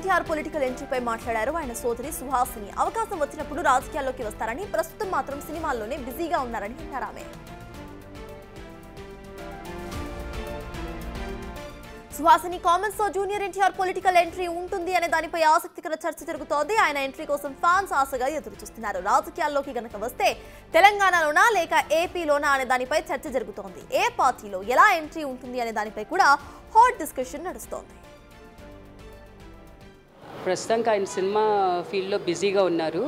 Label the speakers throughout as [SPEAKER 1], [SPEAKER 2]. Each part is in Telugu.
[SPEAKER 1] ఎన్టీఆర్ పొలిటికల్ ఎంట్రీపై మాట్లాడారు ఆయన సోదరి సుహాసిని. అవకాశం వచ్చినప్పుడు రాజకీయాల్లోకి వస్తారని, ప్రస్తుతం మాత్రం సినిమాల్లోనే బిజీగా ఉన్నారని అన్నారు ఆమె. సుహాసిని కామెంట్స్ తో జూనియర్ ఎన్టీఆర్ పొలిటికల్ ఎంట్రీ ఉంటుంది అనే దానిపై ఆసక్తికర చర్చ జరుగుతోంది. ఆయన ఎంట్రీ కోసం ఫ్యాన్స్ ఆశగా ఎదురు చూస్తున్నారు. రాజకీయాల్లోకి గనక వస్తే తెలంగాణలోనా లేక ఏపీలోనా అనే దానిపై చర్చ జరుగుతోంది. ఏ పార్టీలో ఎలా ఎంట్రీ ఉంటుంది అనే దానిపై కూడా హాట్ డిస్కషన్ నడుస్తోంది.
[SPEAKER 2] ప్రస్తుతానికి ఆయన సినిమా ఫీల్డ్లో బిజీగా ఉన్నారు.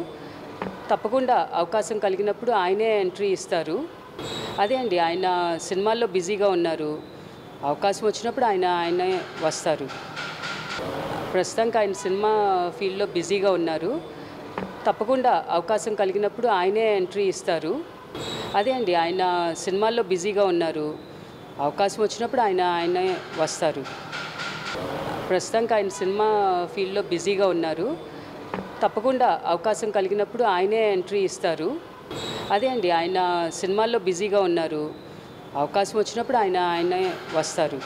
[SPEAKER 2] తప్పకుండా అవకాశం కలిగినప్పుడు ఆయనే ఎంట్రీ ఇస్తారు. అదే అండి, ఆయన సినిమాల్లో బిజీగా ఉన్నారు. అవకాశం వచ్చినప్పుడు ఆయనే వస్తారు. ప్రస్తుతానికి ఆయన సినిమా ఫీల్డ్లో బిజీగా ఉన్నారు. తప్పకుండా అవకాశం కలిగినప్పుడు ఆయనే ఎంట్రీ ఇస్తారు. అదే అండి, ఆయన సినిమాల్లో బిజీగా ఉన్నారు. అవకాశం వచ్చినప్పుడు ఆయనే వస్తారు. ప్రస్తుతానికి ఆయన సినిమా ఫీల్డ్లో బిజీగా ఉన్నారు. తప్పకుండా అవకాశం కలిగినప్పుడు ఆయనే ఎంట్రీ ఇస్తారు. అదే అండి, ఆయన సినిమాల్లో బిజీగా ఉన్నారు. అవకాశం వచ్చినప్పుడు ఆయనే వస్తారు.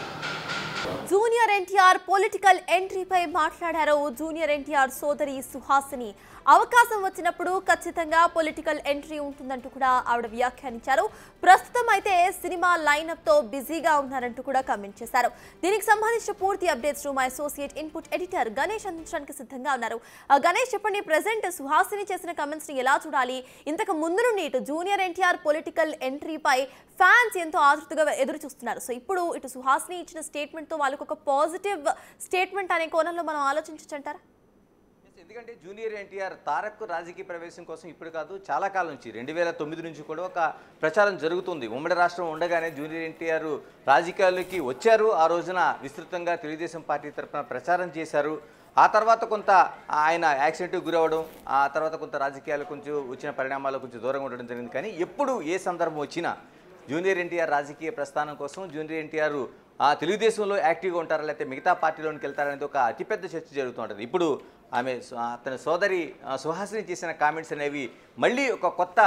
[SPEAKER 1] జూనియర్ ఎన్టీఆర్ పొలిటికల్ ఎంట్రీపై మాట్లాడారు జూనియర్ ఎన్టీఆర్ సోదరి సుహాసిని. అవకాశం వచ్చినప్పుడు ఖచ్చితంగా పొలిటికల్ ఎంట్రీ ఉంటుందంటూ కూడా ఆవిడ వ్యాఖ్యానించారు. ప్రస్తుతం అయితే సినిమా లైనప్ తో బిజీగా ఉన్నారంటూ కూడా కామెంట్ చేశారు. దీనికి సంబంధించిన పూర్తి updates my associate input editor Ganesh అందించడానికి సిద్ధంగా ఉన్నారు. గణేష్, చెప్పండి, ప్రెసెంట్ సుహాసిని చేసిన కామెంట్స్ ని ఎలా చూడాలి? ఇంతకు ముందు నుండి ఇటు జూనియర్ ఎన్టీఆర్ పొలిటికల్ ఎంట్రీపై ఫ్యాన్స్ ఎంతో ఆతృతగా ఎదురు చూస్తున్నారు. సో ఇప్పుడు ఇటు సుహాసిని ఇచ్చిన స్టేట్మెంట్ తో వాళ్ళకు ఒక పాజిటివ్ స్టేట్మెంట్ అనే కోణంలో మనం ఆలోచించంటారా?
[SPEAKER 3] ఎందుకంటే జూనియర్ ఎన్టీఆర్ తారక్ రాజకీయ ప్రవేశం కోసం ఇప్పుడు కాదు, చాలా కాలం నుంచి 2009 నుంచి కూడా ఒక ప్రచారం జరుగుతుంది. ఉమ్మడి రాష్ట్రం ఉండగానే జూనియర్ ఎన్టీఆర్ రాజకీయాల్లోకి వచ్చారు. ఆ రోజున విస్తృతంగా తెలుగుదేశం పార్టీ తరఫున ప్రచారం చేశారు. ఆ తర్వాత కొంత ఆయన యాక్సిడెంట్కి గురవడం, ఆ తర్వాత కొంత రాజకీయాలు కొంచెం వచ్చిన పరిణామాలు కొంచెం దూరంగా ఉండడం జరిగింది. కానీ ఎప్పుడు ఏ సందర్భం వచ్చినా జూనియర్ ఎన్టీఆర్ రాజకీయ ప్రస్థానం కోసం జూనియర్ ఎన్టీఆర్ తెలుగుదేశంలో యాక్టివ్గా ఉంటారా లేకపోతే మిగతా పార్టీలోకి వెళ్తారనేది ఒక అతిపెద్ద చర్చ జరుగుతూ ఉంటుంది. ఇప్పుడు అతని సోదరి సుహాసిని చేసిన కామెంట్స్ అనేవి మళ్ళీ ఒక కొత్త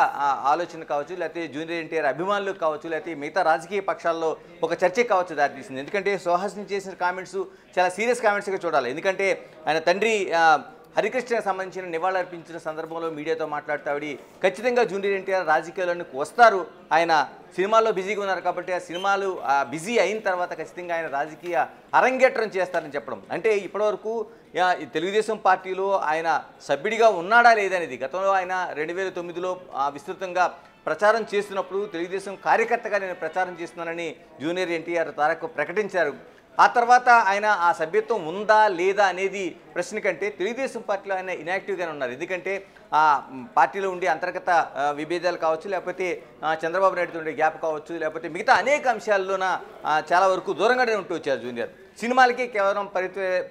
[SPEAKER 3] ఆలోచన కావచ్చు, లేకపోతే జూనియర్ ఎన్టీఆర్ అభిమానులు కావచ్చు, లేకపోతే మిగతా రాజకీయ పక్షాల్లో ఒక చర్చ కావచ్చు దారితీసింది. ఎందుకంటే సుహాసిని చేసిన కామెంట్స్ చాలా సీరియస్ కామెంట్స్గా చూడాలి. ఎందుకంటే ఆయన తండ్రి హరికృష్ణకి సంబంధించిన నివాళులు అర్పించిన సందర్భంలో మీడియాతో మాట్లాడుతూ ఆవిడ ఖచ్చితంగా జూనియర్ ఎన్టీఆర్ రాజకీయాల్లోకి వస్తారు, ఆయన సినిమాల్లో బిజీగా ఉన్నారు కాబట్టి ఆ సినిమాలు బిజీ అయిన తర్వాత ఖచ్చితంగా ఆయన రాజకీయ అరంగేట్రం చేస్తారని చెప్పడం. అంటే ఇప్పటివరకు తెలుగుదేశం పార్టీలో ఆయన సభ్యుడిగా ఉన్నాడా లేదనేది గతంలో ఆయన 2009లో విస్తృతంగా ప్రచారం చేస్తున్నప్పుడు తెలుగుదేశం కార్యకర్తగా నేను ప్రచారం చేస్తున్నానని జూనియర్ ఎన్టీఆర్ తారక్ ప్రకటించారు. ఆ తర్వాత ఆయన ఆ సభ్యత్వం ఉందా లేదా అనేది ప్రశ్న కంటే తెలుగుదేశం పార్టీలో ఆయన ఇన్యాక్టివ్గానే ఉన్నారు. ఎందుకంటే ఆ పార్టీలో ఉండే అంతర్గత విభేదాలు కావచ్చు, లేకపోతే చంద్రబాబు నాయుడుతో ఉండే గ్యాప్ కావచ్చు, లేకపోతే మిగతా అనేక అంశాల్లోన చాలా వరకు దూరంగానే ఉంటూ వచ్చారు జూనియర్. సినిమాలకి కేవలం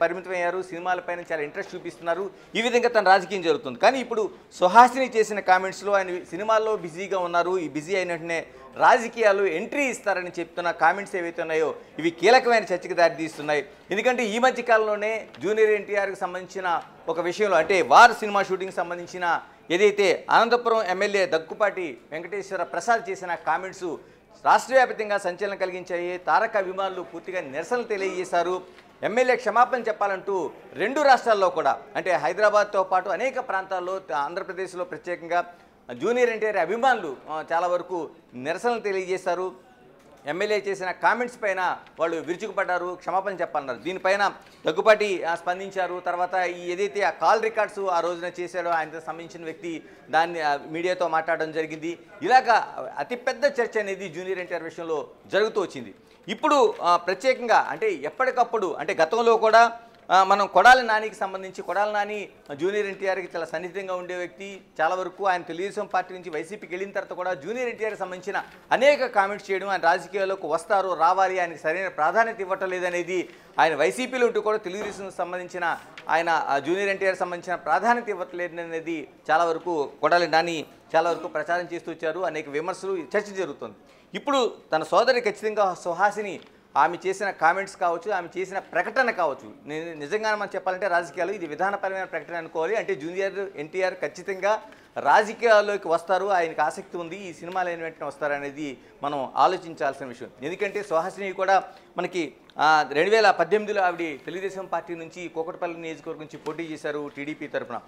[SPEAKER 3] పరిమితమయ్యారు, సినిమాలపైన చాలా ఇంట్రెస్ట్ చూపిస్తున్నారు. ఈ విధంగా తన రాజకీయం జరుగుతుంది. కానీ ఇప్పుడు సుహాసిని చేసిన కామెంట్స్లో ఆయన సినిమాల్లో బిజీగా ఉన్నారు, ఈ బిజీ అయినట్టునే రాజకీయాలు ఎంట్రీ ఇస్తారని చెప్తున్న కామెంట్స్ ఏవైతే ఉన్నాయో ఇవి కీలకమైన చర్చకు దారితీస్తున్నాయి. ఎందుకంటే ఈ మధ్య కాలంలోనే జూనియర్ ఎన్టీఆర్కి సంబంధించిన ఒక విషయంలో, అంటే వార్ సినిమా షూటింగ్ సంబంధించిన ఏదైతే అనంతపురం ఎమ్మెల్యే దగ్గుపాటి వెంకటేశ్వర ప్రసాద్ చేసిన కామెంట్స్ రాష్ట్ర వ్యాప్తంగా సంచలనం కలిగించాయి. తారక అభిమానులు పూర్తిగా నిరసనలు తెలియజేశారు. ఎమ్మెల్యే క్షమాపణ చెప్పాలంటూ 2 రాష్ట్రాల్లో కూడా, అంటే హైదరాబాద్తో పాటు అనేక ప్రాంతాల్లో, ఆంధ్రప్రదేశ్లో ప్రత్యేకంగా జూనియర్ ఎన్టీఆర్ అభిమానులు చాలా వరకు నిరసనలు తెలియజేశారు. ఎమ్మెల్యే చేసిన కామెంట్స్ పైన వాళ్ళు విరుచుకుపడ్డారు, క్షమాపణ చెప్పాలన్నారు. దీనిపైన దగ్గుపాటి స్పందించారు. తర్వాత ఏదైతే ఆ కాల్ రికార్డ్స్ ఆ రోజున చేశాడో ఆయనతో సంబంధించిన వ్యక్తి దాన్ని మీడియాతో మాట్లాడడం జరిగింది. ఇలాగా అతిపెద్ద చర్చ అనేది జూనియర్ ఎన్టీఆర్ విషయంలో జరుగుతూ వచ్చింది. ఇప్పుడు ప్రత్యేకంగా అంటే ఎప్పటికప్పుడు, అంటే గతంలో కూడా మనం కొడాలి నానికి సంబంధించి, కొడాలి నాని జూనియర్ ఎన్టీఆర్కి చాలా సన్నిహితంగా ఉండే వ్యక్తి. చాలా వరకు ఆయన తెలుగుదేశం పార్టీ నుంచి వైసీపీకి వెళ్ళిన తర్వాత కూడా జూనియర్ ఎన్టీఆర్కి సంబంధించిన అనేక కామెంట్స్ చేయడం, ఆయన రాజకీయాల్లోకి వస్తారు, రావాలి, ఆయనకి సరైన ప్రాధాన్యత ఇవ్వటం లేదనేది, ఆయన వైసీపీలో ఉంటూ కూడా తెలుగుదేశం సంబంధించిన ఆయన జూనియర్ ఎన్టీఆర్ సంబంధించిన ప్రాధాన్యత ఇవ్వట్లేదు అనేది చాలా వరకు కొడాలి నాని చాలా వరకు ప్రచారం చేస్తూ వచ్చారు. అనేక విమర్శలు, చర్చ జరుగుతుంది. ఇప్పుడు తన సోదరి ఖచ్చితంగా సుహాసిని ఆమె చేసిన కామెంట్స్ కావచ్చు, ఆమె చేసిన ప్రకటన కావచ్చు, నేను నిజంగా మనం చెప్పాలంటే రాజకీయాలు ఇది విధానపరమైన ప్రకటన అనుకోవాలి. అంటే జూనియర్ ఎన్టీఆర్ ఖచ్చితంగా రాజకీయాల్లోకి వస్తారు, ఆయనకు ఆసక్తి ఉంది, ఈ సినిమాలు అయిన వెంటనే వస్తారనేది మనం ఆలోచించాల్సిన విషయం. ఎందుకంటే సుహాసిని కూడా మనకి 2018లో ఆవిడ తెలుగుదేశం పార్టీ నుంచి కూకట్పల్లి నియోజకవర్గం నుంచి పోటీ చేశారు టీడీపీ తరఫున.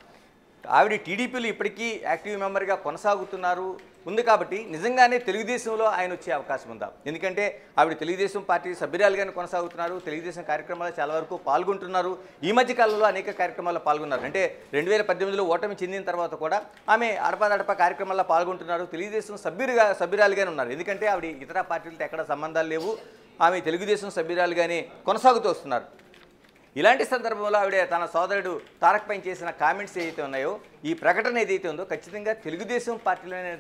[SPEAKER 3] ఆవిడ టీడీపీలో ఇప్పటికీ యాక్టివ్ మెంబర్గా కొనసాగుతున్నారు ఉంది కాబట్టి నిజంగానే తెలుగుదేశంలో ఆయన వచ్చే అవకాశం ఉందా? ఎందుకంటే ఆవిడ తెలుగుదేశం పార్టీ సభ్యురాలుగానే కొనసాగుతున్నారు, తెలుగుదేశం కార్యక్రమాలు చాలా వరకు పాల్గొంటున్నారు. ఈ మధ్య కాలంలో అనేక కార్యక్రమాల్లో పాల్గొన్నారు. అంటే 2018లో ఓటమి చెందిన తర్వాత కూడా ఆమె అడపాదడప కార్యక్రమాల్లో పాల్గొంటున్నారు. తెలుగుదేశం సభ్యురాలుగానే ఉన్నారు. ఎందుకంటే ఆవిడ ఇతర పార్టీలతో ఎక్కడ సంబంధాలు లేవు, ఆమె తెలుగుదేశం సభ్యురాలుగానే కొనసాగుతూ వస్తున్నారు. ఇలాంటి సందర్భంలో ఆవిడ తన సోదరుడు తారక్ పైన చేసిన కామెంట్స్ ఏదైతే ఉన్నాయో, ఈ ప్రకటన ఏదైతే ఉందో ఖచ్చితంగా తెలుగుదేశం పార్టీలోనే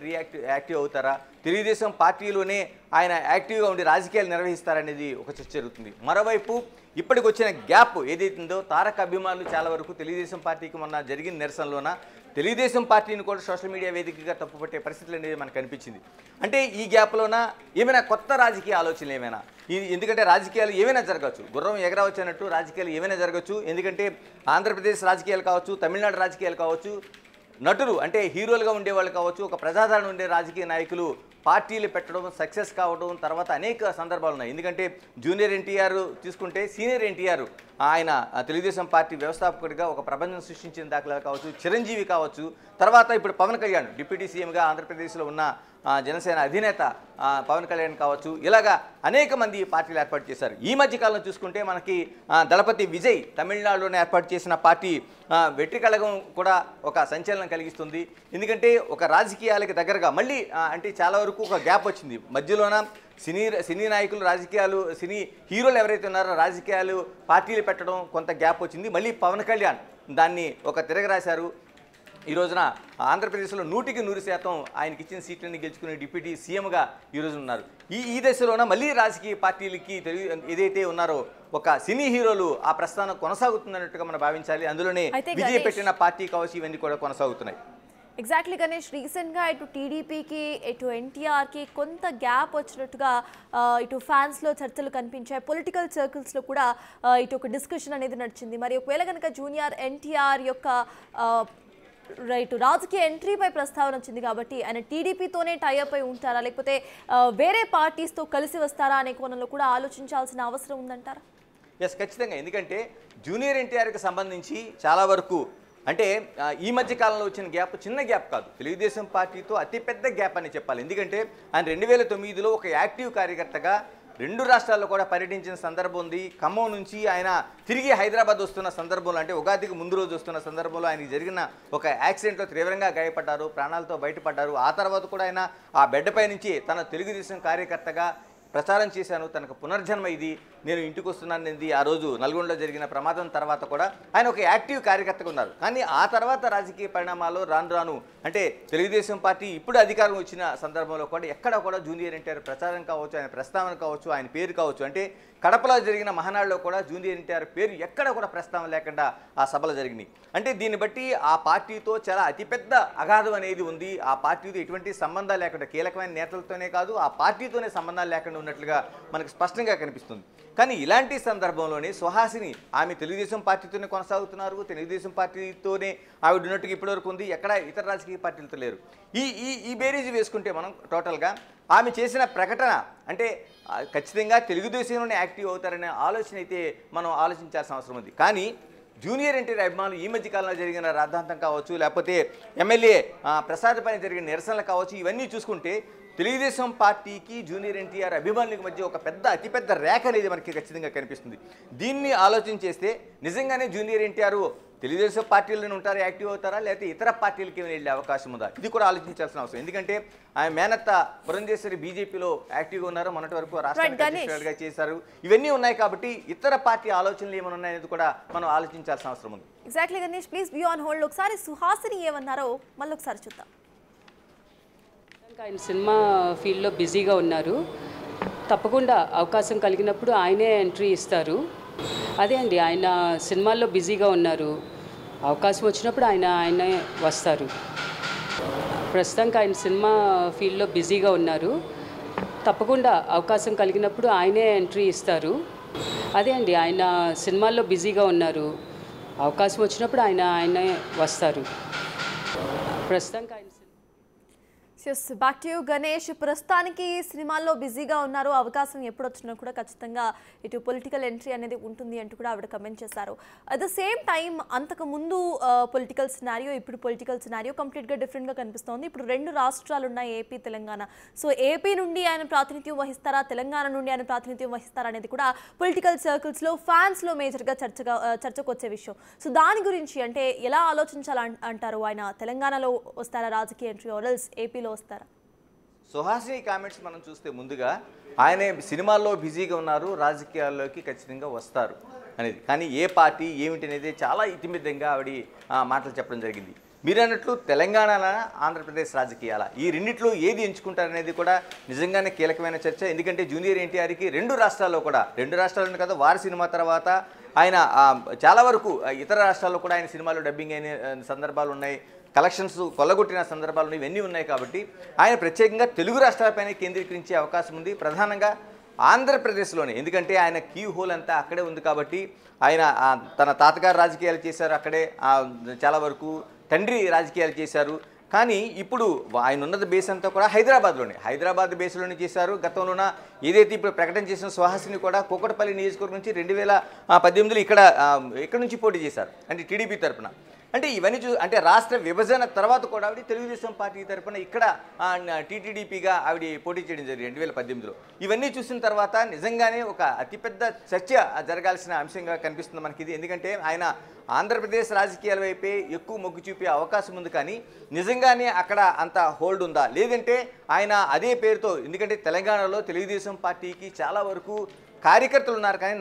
[SPEAKER 3] యాక్టివ్ అవుతారా, తెలుగుదేశం పార్టీలోనే ఆయన యాక్టివ్గా ఉండి రాజకీయాలు నిర్వహిస్తారనేది ఒక చర్చ జరుగుతుంది. మరోవైపు ఇప్పటికి వచ్చిన గ్యాప్ ఏదైతే ఉందో, తారక్ అభిమానులు చాలా వరకు తెలుగుదేశం పార్టీకి మొన్న జరిగిన నిరసనలోన తెలుగుదేశం పార్టీని కూడా సోషల్ మీడియా వేదికగా తప్పుపట్టే పరిస్థితులు అనేది మనకు కనిపించింది. అంటే ఈ గ్యాప్లోన ఏమైనా కొత్త రాజకీయ ఆలోచనలు ఏమైనా, ఎందుకంటే రాజకీయాలు ఏమైనా జరగచ్చు, గుర్రం ఎగరవచ్చు అన్నట్టు రాజకీయాలు ఏమైనా జరగచ్చు. ఎందుకంటే ఆంధ్రప్రదేశ్ రాజకీయాలు కావచ్చు, తమిళనాడు రాజకీయాలు కావచ్చు, నటులు అంటే హీరోలుగా ఉండేవాళ్ళు కావచ్చు, ఒక ప్రజాదరణ ఉండే రాజకీయ నాయకులు పార్టీలు పెట్టడం, సక్సెస్ కావడం, తర్వాత అనేక సందర్భాలు ఉన్నాయి. ఎందుకంటే జూనియర్ ఎన్టీఆర్ తీసుకుంటే సీనియర్ ఎన్టీఆర్ ఆయన తెలుగుదేశం పార్టీ వ్యవస్థాపకుడిగా ఒక ప్రబంధం సృష్టించిన దాఖలాలు కావచ్చు, చిరంజీవి కావచ్చు, తర్వాత ఇప్పుడు పవన్ కళ్యాణ్ డిప్యూటీ సీఎంగా ఆంధ్రప్రదేశ్లో ఉన్న జనసేన అధినేత పవన్ కళ్యాణ్ కావచ్చు, ఇలాగా అనేక మంది పార్టీలు ఏర్పాటు చేశారు. ఈ మధ్యకాలంలో చూసుకుంటే మనకి దళపతి విజయ్ తమిళనాడులోనే ఏర్పాటు చేసిన పార్టీ వెట్రి కళగం కూడా ఒక సంచలనం కలిగిస్తుంది. ఎందుకంటే ఒక రాజకీయాలకి దగ్గరగా మళ్ళీ అంటే చాలా వరకు ఒక గ్యాప్ వచ్చింది మధ్యలోన. సినీ నాయకులు రాజకీయాలు, సినీ హీరోలు ఎవరైతే ఉన్నారో రాజకీయాలు పార్టీలు పెట్టడం కొంత గ్యాప్ వచ్చింది. మళ్ళీ పవన్ కళ్యాణ్ దాన్ని ఒక తిరగరాశారు. ఈ రోజున ఆంధ్రప్రదేశ్లో 100% ఆయనకి ఇచ్చిన సీట్లని గెలుచుకునే డిప్యూటీ సీఎంగా ఈరోజు ఉన్నారు. ఈ దశలోన మళ్ళీ రాజకీయ పార్టీలకి ఏదైతే ఉన్నారో ఒక సినీ హీరోలు ఆ ప్రస్థానం కొనసాగుతుందన్నట్టుగా మనం భావించాలి. అందులోనే విజయ్ పెట్టిన పార్టీ కావచ్చు, ఇవన్నీ కూడా కొనసాగుతున్నాయి.
[SPEAKER 1] ఎగ్జాక్ట్లీ గణేష్, రీసెంట్గా ఇటు టీడీపీకి ఇటు ఎన్టీఆర్కి కొంత గ్యాప్ వచ్చినట్టుగా ఇటు ఫ్యాన్స్లో చర్చలు కనిపించాయి. పొలిటికల్ సర్కిల్స్లో కూడా ఇటు ఒక డిస్కషన్ అనేది నడిచింది. మరి ఒకవేళ కనుక జూనియర్ ఎన్టీఆర్ యొక్క రైట్ రాజకీయ ఎంట్రీపై ప్రస్తావన వచ్చింది కాబట్టి ఆయన టీడీపీతోనే టైఅప్ అయి ఉంటారా, లేకపోతే వేరే పార్టీస్తో కలిసి వస్తారా అనే కోణంలో కూడా ఆలోచించాల్సిన అవసరం ఉందంటారా?
[SPEAKER 3] ఎస్, ఖచ్చితంగా. ఎందుకంటే జూనియర్ ఎన్టీఆర్కి సంబంధించి చాలా వరకు అంటే ఈ మధ్య కాలంలో వచ్చిన గ్యాప్ చిన్న గ్యాప్ కాదు, తెలుగుదేశం పార్టీతో అతిపెద్ద గ్యాప్ అని చెప్పాలి. ఎందుకంటే ఆయన 2009లో ఒక యాక్టివ్ కార్యకర్తగా 2 రాష్ట్రాల్లో కూడా పర్యటించిన సందర్భం ఉంది. ఖమ్మం నుంచి ఆయన తిరిగి హైదరాబాద్ వస్తున్న సందర్భంలో, అంటే ఉగాదికి ముందు రోజు వస్తున్న సందర్భంలో ఆయనకి జరిగిన ఒక యాక్సిడెంట్లో తీవ్రంగా గాయపడ్డారు, ప్రాణాలతో బయటపడ్డారు. ఆ తర్వాత కూడా ఆయన ఆ బెడ్పై నుంచి తన తెలుగుదేశం కార్యకర్తగా ప్రచారం చేశాను, తనకు పునర్జన్మ ఇది, నేను ఇంటికి వస్తున్నానంది. ఆ రోజు నల్గొండలో జరిగిన ప్రమాదం తర్వాత కూడా ఆయన ఒక యాక్టివ్ కార్యకర్తగా ఉన్నారు. కానీ ఆ తర్వాత రాజకీయ పరిణామాల్లో రాను అంటే తెలుగుదేశం పార్టీ ఇప్పుడు అధికారం వచ్చిన సందర్భంలో కూడా ఎక్కడ కూడా జూనియర్ ఎన్టీఆర్ ప్రచారం కావచ్చు, ఆయన ప్రస్తావన కావచ్చు, ఆయన పేరు కావచ్చు, అంటే కడపలో జరిగిన మహానాడులో కూడా జూనియర్ ఎన్టీఆర్ పేరు ఎక్కడ కూడా ప్రస్తావన లేకుండా ఆ సభలు జరిగినాయి. అంటే దీన్ని బట్టి ఆ పార్టీతో చాలా అతిపెద్ద అగాధం అనేది ఉంది. ఆ పార్టీతో ఎటువంటి సంబంధాలు లేకుండా, కీలకమైన నేతలతోనే కాదు ఆ పార్టీతోనే సంబంధాలు లేకుండా ఉన్నట్లుగా మనకు స్పష్టంగా కనిపిస్తుంది. కానీ ఇలాంటి సందర్భంలోనే సుహాసిని ఆమె తెలుగుదేశం పార్టీతోనే కొనసాగుతున్నారు, తెలుగుదేశం పార్టీతోనే ఆవిడ ఉన్నట్టుగా ఇప్పటివరకు ఉంది, ఎక్కడ ఇతర రాజకీయ పార్టీలతో లేరు. ఈ బేరీజ్ వేసుకుంటే మనం టోటల్గా ఆమె చేసిన ప్రకటన అంటే ఖచ్చితంగా తెలుగుదేశంలోనే యాక్టివ్ అవుతారనే ఆలోచన అయితే మనం ఆలోచించాల్సిన అవసరం ఉంది. కానీ జూనియర్ ఎన్టీఆర్ అభిమానులు ఈ మధ్యకాలంలో జరిగిన రాద్ధాంతం కావచ్చు, లేకపోతే ఎమ్మెల్యే ప్రసాద్ పైన జరిగిన నిరసనలు కావచ్చు, ఇవన్నీ చూసుకుంటే తెలుగుదేశం పార్టీకి జూనియర్ ఎన్టీఆర్ అభిమానులకు మధ్య ఒక అతిపెద్ద రేఖ అనేది మనకి ఖచ్చితంగా కనిపిస్తుంది. దీన్ని ఆలోచన చేస్తే నిజంగానే జూనియర్ ఎన్టీఆర్ తెలుగుదేశం పార్టీలోనే ఉంటారా, యాక్టివ్ అవుతారా, లేకపోతే ఇతర పార్టీలకి వెళ్ళే అవకాశం ఉందా, ఇది కూడా ఆలోచించాల్సిన అవసరం. ఎందుకంటే ఆయన మేనత్త పురంధేశ్వరి బీజేపీలో యాక్టివ్గా ఉన్నారు, మొన్నటి వరకు రాష్ట్ర అధ్యక్షులుగా చేశారు. ఇవన్నీ ఉన్నాయి కాబట్టి ఇతర పార్టీ ఆలోచనలు ఏమైనా ఉన్నాయనేది కూడా మనం ఆలోచించాల్సిన అవసరం ఉంది.
[SPEAKER 1] Exactly Ganesh, please be on hold. ఒకసారి సుహాసిని ఏమన్నారో మళ్ళీ ఒకసారి చూద్దాం.
[SPEAKER 2] ఆయన సినిమా ఫీల్డ్లో బిజీగా ఉన్నారు, తప్పకుండా అవకాశం కలిగినప్పుడు ఆయనే ఎంట్రీ ఇస్తారు. అదే అండి, ఆయన సినిమాల్లో బిజీగా ఉన్నారు, అవకాశం వచ్చినప్పుడు ఆయనే వస్తారు. ప్రస్తుతానికి ఆయన సినిమా ఫీల్డ్లో బిజీగా ఉన్నారు, తప్పకుండా అవకాశం కలిగినప్పుడు ఆయనే ఎంట్రీ ఇస్తారు. అదే అండి, ఆయన సినిమాల్లో బిజీగా ఉన్నారు, అవకాశం వచ్చినప్పుడు ఆయనే వస్తారు. ప్రస్తుతానికి ఆయన
[SPEAKER 1] బ్యాక్ టు యూ గణేష్. ప్రస్తుతానికి సినిమాల్లో బిజీగా ఉన్నారు. అవకాశం ఎప్పుడు వచ్చినా కూడా ఖచ్చితంగా ఇటు పొలిటికల్ ఎంట్రీ అనేది ఉంటుంది అంటూ కూడా ఆవిడ కమెంట్ చేశారు. అట్ ద సేమ్ టైం అంతకు ముందు పొలిటికల్ సినారియో, ఇప్పుడు పొలిటికల్ సినారియో కంప్లీట్గా డిఫరెంట్గా కనిపిస్తోంది. ఇప్పుడు రెండు రాష్ట్రాలు ఉన్నాయి, ఏపీ తెలంగాణ. సో ఏపీ నుండి ఆయన ప్రాతినిధ్యం వహిస్తారా, తెలంగాణ నుండి ఆయన ప్రాతినిధ్యం వహిస్తారా అనేది కూడా పొలిటికల్ సర్కిల్స్లో, ఫ్యాన్స్లో మేజర్గా చర్చకు వచ్చే విషయం. సో దాని గురించి అంటే ఎలా ఆలోచించాలంటారు? ఆయన తెలంగాణలో వస్తారా రాజకీయ ఎంట్రీ, ఆర్ఎల్స్ ఏపీలో వస్తారా?
[SPEAKER 3] సుహాసిని కామెంట్స్ మనం చూస్తే ముందుగా ఆయన సినిమాల్లో బిజీగా ఉన్నారు, రాజకీయాల్లోకి ఖచ్చితంగా వస్తారు అనేది. కానీ ఏ పార్టీ ఏమిటి అనేది చాలా ఇతిమితంగా ఆవిడ మాటలు చెప్పడం జరిగింది. మీరు అన్నట్లు తెలంగాణ, ఆంధ్రప్రదేశ్ రాజకీయాల ఈ రెండిట్లో ఏది ఎంచుకుంటారనేది కూడా నిజంగానే కీలకమైన చర్చ. ఎందుకంటే జూనియర్ ఎన్టీఆర్కి రెండు రాష్ట్రాల్లో కదా వారి సినిమా తర్వాత ఆయన చాలా వరకు ఇతర రాష్ట్రాల్లో కూడా ఆయన సినిమాలో డబ్బింగ్ అయిన సందర్భాలు ఉన్నాయి, కలెక్షన్స్ కొల్లగొట్టిన సందర్భాలు ఇవన్నీ ఉన్నాయి. కాబట్టి ఆయన ప్రత్యేకంగా తెలుగు రాష్ట్రాలపైన కేంద్రీకరించే అవకాశం ఉంది, ప్రధానంగా ఆంధ్రప్రదేశ్లోనే. ఎందుకంటే ఆయన కీ హోల్ అంతా అక్కడే ఉంది. కాబట్టి ఆయన తన తాతగారు రాజకీయాలు చేశారు అక్కడే, చాలా వరకు తండ్రి రాజకీయాలు చేశారు. కానీ ఇప్పుడు ఆయన ఉన్నది బేస్ అంతా కూడా హైదరాబాద్ బేస్లోనే చేశారు. గతంలోన ఏదైతే ఇప్పుడు ప్రకటన చేసిన సుహాసిని కూడా కూకట్పల్లి నియోజకవర్గం నుంచి 2018లో ఇక్కడ నుంచి పోటీ చేశారు, అంటే టీడీపీ తరఫున. అంటే ఇవన్నీ అంటే రాష్ట్ర విభజన తర్వాత కూడా ఆవిడ తెలుగుదేశం పార్టీ తరఫున ఇక్కడ టీటీడీపీగా ఆవిడ పోటీ చేయడం జరిగింది 2018లో. ఇవన్నీ చూసిన తర్వాత నిజంగానే ఒక అతిపెద్ద చర్చ జరగాల్సిన అంశంగా కనిపిస్తుంది మనకి ఇది. ఎందుకంటే ఆయన ఆంధ్రప్రదేశ్ రాజకీయాల వైపే ఎక్కువ మొగ్గు చూపే అవకాశం ఉంది. కానీ నిజంగానే అక్కడ అంత హోల్డ్ ఉందా, లేదంటే ఆయన అదే పేరుతో, ఎందుకంటే తెలంగాణలో తెలుగుదేశం పార్టీకి చాలా వరకు కార్యకర్తలు ఉన్నారు కానీ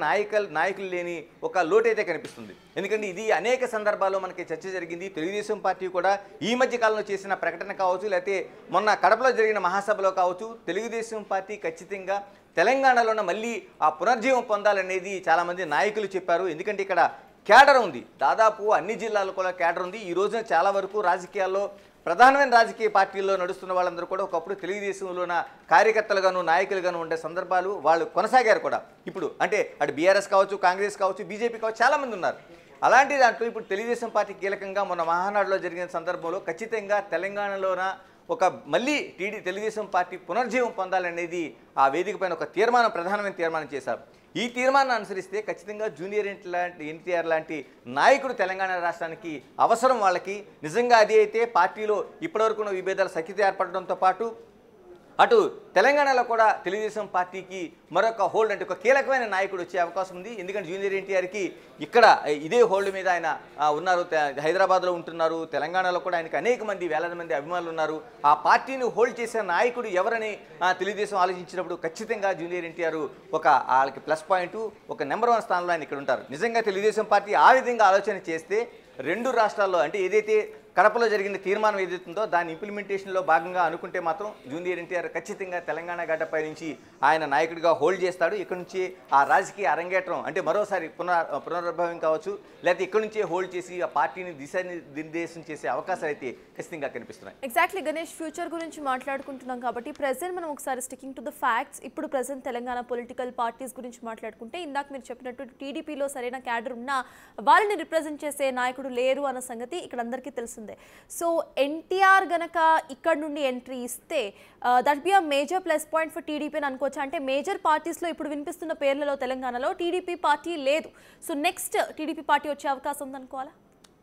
[SPEAKER 3] నాయకులు లేని ఒక లోటైతే కనిపిస్తుంది. ఎందుకంటే ఇది అనేక సందర్భాల్లో మనకి చర్చ జరిగింది. తెలుగుదేశం పార్టీ కూడా ఈ మధ్య కాలంలో చేసిన ప్రకటన కావచ్చు, లేకపోతే మొన్న కడపలో జరిగిన మహాసభలో కావచ్చు, తెలుగుదేశం పార్టీ ఖచ్చితంగా తెలంగాణలోనే మళ్ళీ ఆ పునర్జీవం పొందాలనేది చాలామంది నాయకులు చెప్పారు. ఎందుకంటే ఇక్కడ క్యాడర్ ఉంది, దాదాపు అన్ని జిల్లాల్లో కూడా క్యాడర్ ఉంది. ఈ రోజున చాలా వరకు రాజకీయాల్లో ప్రధానమైన రాజకీయ పార్టీల్లో నడుస్తున్న వాళ్ళందరూ కూడా ఒకప్పుడు తెలుగుదేశంలోన కార్యకర్తలుగాను నాయకులుగాను ఉండే సందర్భాలు వాళ్ళు కొనసాగారు కూడా. ఇప్పుడు అంటే అటు బీఆర్ఎస్ కావచ్చు, కాంగ్రెస్ కావచ్చు, బీజేపీ కావచ్చు, చాలామంది ఉన్నారు. అలాంటి దాంట్లో ఇప్పుడు తెలుగుదేశం పార్టీ కీలకంగా మొన్న మహానాడులో జరిగిన సందర్భంలో ఖచ్చితంగా తెలంగాణలోన ఒక మళ్ళీ తెలుగుదేశం పార్టీ పునర్జీవం పొందాలనేది ఆ వేదిక పైన ఒక ప్రధానమైన తీర్మానం చేశారు. ఈ తీర్మానాన్ని అనుసరిస్తే ఖచ్చితంగా జూనియర్ ఎన్టీఆర్ లాంటి నాయకుడు తెలంగాణ రాష్ట్రానికి అవసరం. వాళ్ళకి నిజంగా అది అయితే పార్టీలో ఇప్పటివరకు ఉన్న విభేదాలు సఖ్యత ఏర్పడడంతో పాటు అటు తెలంగాణలో కూడా తెలుగుదేశం పార్టీకి మరొక హోల్డ్, అంటే ఒక కీలకమైన నాయకుడు వచ్చే అవకాశం ఉంది. ఎందుకంటే జూనియర్ ఎన్టీఆర్కి ఇక్కడ ఇదే హోల్డ్ మీద ఆయన ఉన్నారు, హైదరాబాద్లో ఉంటున్నారు. తెలంగాణలో కూడా ఆయనకి అనేక మంది, వేలాది మంది అభిమానులు ఉన్నారు. ఆ పార్టీని హోల్డ్ చేసే నాయకుడు ఎవరని తెలుగుదేశం ఆలోచించినప్పుడు ఖచ్చితంగా జూనియర్ ఎన్టీఆర్ వాళ్ళకి ప్లస్ పాయింట్, ఒక నెంబర్ 1 స్థానంలో ఆయన ఇక్కడ ఉంటారు. నిజంగా తెలుగుదేశం పార్టీ ఆ విధంగా ఆలోచన చేస్తే రెండు రాష్ట్రాల్లో, అంటే ఏదైతే కడపలో జరిగిన తీర్మానం ఏదైతుందో దాని ఇంప్లిమెంటేషన్లో భాగంగా అనుకుంటే మాత్రం జూనియర్ ఎన్టీఆర్ ఖచ్చితంగా తెలంగాణ గడ్డపై నుంచి ఆయన నాయకుడిగా హోల్డ్ చేస్తాడు. ఇక్కడ నుంచి ఆ రాజకీయ అరంగేట్రం, అంటే మరోసారి పునరుద్భవం కావచ్చు, లేకపోతే ఇక్కడ నుంచే హోల్డ్ చేసి ఆ పార్టీని దిశానిర్దేశం చేసే అవకాశాలు అయితే ఖచ్చితంగా కనిపిస్తున్నాయి.
[SPEAKER 1] ఎగ్జాక్ట్లీ గణేష్, ఫ్యూచర్ గురించి మాట్లాడుకుంటున్నాం కాబట్టి ప్రెజెంట్ మనం ఒకసారి స్టికింగ్ టు ద ఫ్యాక్ట్స్. ఇప్పుడు ప్రెజెంట్ తెలంగాణ పొలిటికల్ పార్టీస్ గురించి మాట్లాడుకుంటే ఇందాక మీరు చెప్పినట్టు టీడీపీలో సరైన క్యాడర్ ఉన్నా వాళ్ళని రిప్రజెంట్ చేసే నాయకుడు లేరు అన్న సంగతి ఇక్కడ అందరికీ తెలిసిందే. సో ఎన్టీఆర్ గనక ఇక్కడ నుండి ఎంట్రీ ఇస్తే that be a major plus point for TDP అని అనుకోవచ్చు. అంటే మేజర్ పార్టీస్లో ఇప్పుడు వినిపిస్తున్న పేర్లలో తెలంగాణలో టీడీపీ పార్టీ లేదు. సో నెక్స్ట్ టీడీపీ పార్టీ వచ్చే అవకాశం ఉందనుకోవాలా?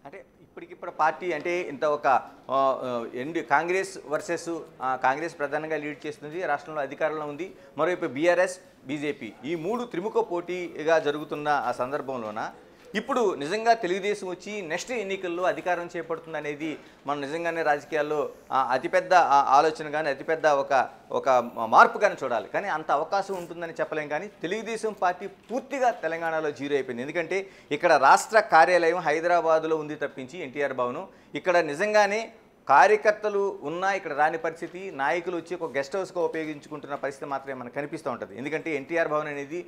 [SPEAKER 3] అంటే ఇప్పటికిప్పుడు పార్టీ అంటే ఇంత ఒక కాంగ్రెస్ వర్సెస్ కాంగ్రెస్ ప్రధానంగా లీడ్ చేస్తుంది, రాష్ట్రంలో అధికారంలో ఉంది. మరోవైపు బీఆర్ఎస్, బీజేపీ, ఈ 3 త్రిముఖ పోటీగా జరుగుతున్న ఆ సందర్భంలోన ఇప్పుడు నిజంగా తెలుగుదేశం వచ్చి నెక్స్ట్ ఎన్నికల్లో అధికారం చేపడుతుంది అనేది మనం నిజంగానే రాజకీయాల్లో అతిపెద్ద ఆలోచన కానీ అతిపెద్ద ఒక మార్పు కానీ చూడాలి. కానీ అంత అవకాశం ఉంటుందని చెప్పలేం. కానీ తెలుగుదేశం పార్టీ పూర్తిగా తెలంగాణలో జీరో అయిపోయింది. ఎందుకంటే ఇక్కడ రాష్ట్ర కార్యాలయం హైదరాబాదులో ఉంది తప్పించి ఎన్టీఆర్ భవన్, ఇక్కడ నిజంగానే కార్యకర్తలు ఉన్నా ఇక్కడ రాని పరిస్థితి, నాయకులు వచ్చి ఒక గెస్ట్ హౌస్గా ఉపయోగించుకుంటున్న పరిస్థితి మాత్రమే మనకు కనిపిస్తూ ఉంటుంది. ఎందుకంటే ఎన్టీఆర్ భవన్ అనేది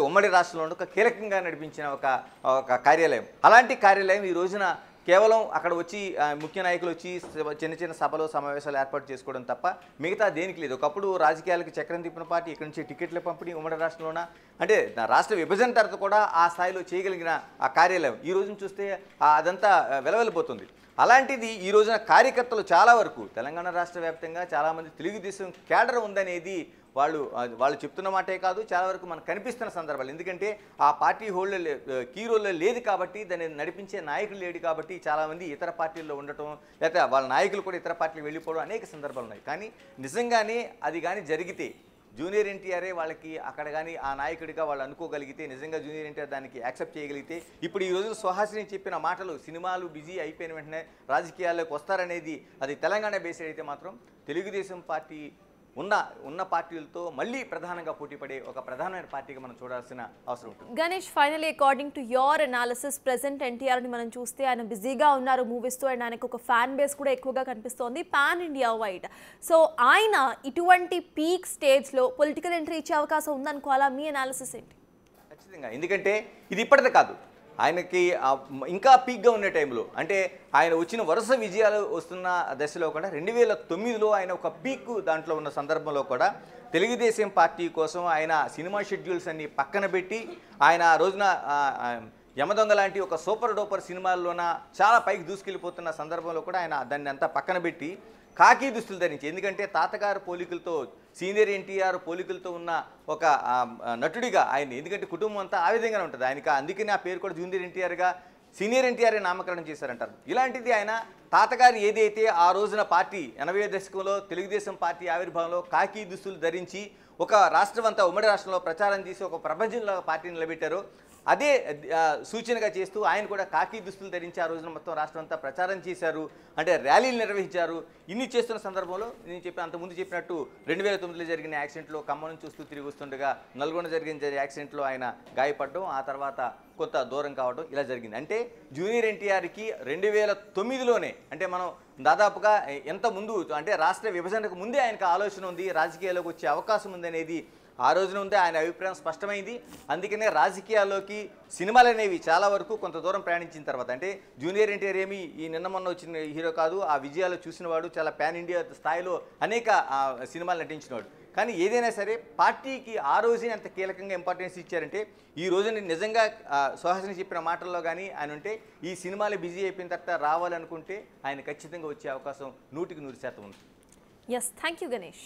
[SPEAKER 3] ఉమ్మడి రాష్ట్రంలో ఒక కీలకంగా నడిపించిన ఒక కార్యాలయం. అలాంటి కార్యాలయం ఈ రోజున కేవలం అక్కడ వచ్చి ముఖ్య నాయకులు వచ్చి చిన్న చిన్న సభలు సమావేశాలు ఏర్పాటు చేసుకోవడం తప్ప మిగతా దేనికి లేదు. ఒకప్పుడు రాజకీయాలకు చక్రం తిప్పిన పార్టీ ఇక్కడి నుంచి టికెట్ల పంపిణీ ఉమ్మడి రాష్ట్రంలోన అంటే రాష్ట్ర విభజన తర్వాత కూడా ఆ స్థాయిలో చేయగలిగిన ఆ కార్యాలయం ఈ రోజున చూస్తే అదంతా వెలవెలిపోతుంది. అలాంటిది ఈ రోజున కార్యకర్తలు చాలా వరకు తెలంగాణ రాష్ట్ర వ్యాప్తంగా చాలామంది తెలుగుదేశం కేడర్ ఉందనేది వాళ్ళు చెప్తున్న మాటే కాదు, చాలా వరకు మనకు కనిపిస్తున్న సందర్భాలు. ఎందుకంటే ఆ పార్టీ కీ రోల్లో లేదు కాబట్టి, దాన్ని నడిపించే నాయకులు లేడు కాబట్టి చాలామంది ఇతర పార్టీల్లో ఉండటం, లేకపోతే వాళ్ళ నాయకులు కూడా ఇతర పార్టీలు వెళ్ళిపోవడం అనేక సందర్భాలు ఉన్నాయి. కానీ నిజంగానే అది కానీ జరిగితే జూనియర్ ఎన్టీఆరే వాళ్ళకి అక్కడ కానీ ఆ నాయకుడిగా వాళ్ళు అనుకోగలిగితే, నిజంగా జూనియర్ ఎన్టీఆర్ దానికి యాక్సెప్ట్ చేయగలిగితే, ఇప్పుడు ఈ రోజు సుహాసిని చెప్పిన మాటలు సినిమాలు బిజీ అయిపోయిన వెంటనే రాజకీయాల్లోకి వస్తారనేది అది తెలంగాణ బేస్డ్ అయితే మాత్రం తెలుగుదేశం పార్టీ ఉన్న పార్టీలతో మళ్ళీ ప్రధానంగా పోటీ పడే ఒక ప్రధానమైన పార్టీగా మనం చూడాల్సిన అవసరం ఉంటుంది.
[SPEAKER 1] Ganesh, finally according to your analysis, present ఎన్టీఆర్ని మనం చూస్తే ఆయన బిజీగా ఉన్నారు మూవీస్తో, అండ్ ఆయనకు ఒక ఫ్యాన్ బేస్ కూడా ఎక్కువగా కనిపిస్తోంది పాన్ ఇండియా వైడ్. సో ఆయన ఇటువంటి పీక్ స్టేజ్లో పొలిటికల్ ఎంట్రీ ఇచ్చే అవకాశం ఉందనుకోవాలా? మీ అనాలిసిస్ ఏంటి?
[SPEAKER 3] ఖచ్చితంగా, ఎందుకంటే ఇది ఇప్పటిదే కాదు, ఆయనకి ఇంకా పీక్గా ఉన్న టైంలో, అంటే ఆయన వచ్చిన వరుస విజయాలు వస్తున్న దశలో కూడా 2009లో ఆయన ఒక పీక్ దాంట్లో ఉన్న సందర్భంలో కూడా తెలుగుదేశం పార్టీ కోసం ఆయన సినిమా షెడ్యూల్స్ అన్ని పక్కన పెట్టి ఆయన ఆ రోజున యమదొంగ లాంటి ఒక సూపర్ డూపర్ సినిమాల్లోన చాలా పైకి దూసుకెళ్ళిపోతున్న సందర్భంలో కూడా ఆయన దాన్ని అంతా పక్కన పెట్టి కాకి దుస్తులు ధరించి, ఎందుకంటే తాతగారు పోలికలతో సీనియర్ ఎన్టీఆర్ పోలికలతో ఉన్న ఒక నటుడిగా ఆయన, ఎందుకంటే కుటుంబం అంతా ఆ విధంగానే ఉంటుంది ఆయనకి, అందుకని ఆ పేరు కూడా జూనియర్ ఎన్టీఆర్గా సీనియర్ ఎన్టీఆర్ నామకరణం చేశారంటారు. ఇలాంటిది ఆయన తాతగారు ఏదైతే ఆ రోజున పార్టీ 80వ దశకంలో తెలుగుదేశం పార్టీ ఆవిర్భావంలో కాకి దుస్తులు ధరించి ఒక రాష్ట్రం అంతా ఉమ్మడి రాష్ట్రంలో ప్రచారం చేసి ఒక ప్రపంచంలో పార్టీని నిలబెట్టారో అదే సూచనగా చేస్తూ ఆయన కూడా కాకి దుస్తులు ధరించి ఆ రోజున మొత్తం రాష్ట్రం అంతా ప్రచారం చేశారు, అంటే ర్యాలీలు నిర్వహించారు. ఇన్ని చేస్తున్న సందర్భంలో నేను అంతకుముందు చెప్పినట్టు 2009లో జరిగిన యాక్సిడెంట్లో ఖమ్మం చూస్తూ తిరిగి వస్తుండగా నల్గొండ జరిగిన యాక్సిడెంట్లో ఆయన గాయపడడం, ఆ తర్వాత కొంత దూరం కావడం ఇలా జరిగింది. అంటే జూనియర్ ఎన్టీఆర్కి 2009లోనే, అంటే మనం దాదాపుగా ఎంత ముందు, అంటే రాష్ట్ర విభజనకు ముందే ఆయనకు ఆలోచన ఉంది, రాజకీయాల్లోకి వచ్చే అవకాశం ఉందనేది ఆ రోజున ఉందే ఆయన అభిప్రాయం స్పష్టమైంది. అందుకనే రాజకీయాల్లోకి సినిమాలు అనేవి చాలా వరకు కొంత దూరం ప్రయాణించిన తర్వాత, అంటే జూనియర్ ఎన్టీఆర్ ఏమి ఈ నిన్న మొన్న వచ్చిన హీరో కాదు, ఆ విజయాలు చూసినవాడు, చాలా పాన్ ఇండియా స్థాయిలో అనేక సినిమాలు నటించినవాడు. కానీ ఏదైనా సరే పార్టీకి ఆ రోజే అంత కీలకంగా ఇంపార్టెన్స్ ఇచ్చారంటే, ఈ రోజున నిజంగా సుహాసిని చెప్పిన మాటల్లో కానీ ఆయన ఉంటే ఈ సినిమాలు బిజీ అయిపోయిన తర్వాత రావాలనుకుంటే ఆయన ఖచ్చితంగా వచ్చే అవకాశం 100% ఉంది.
[SPEAKER 1] Yes, thank you Ganesh.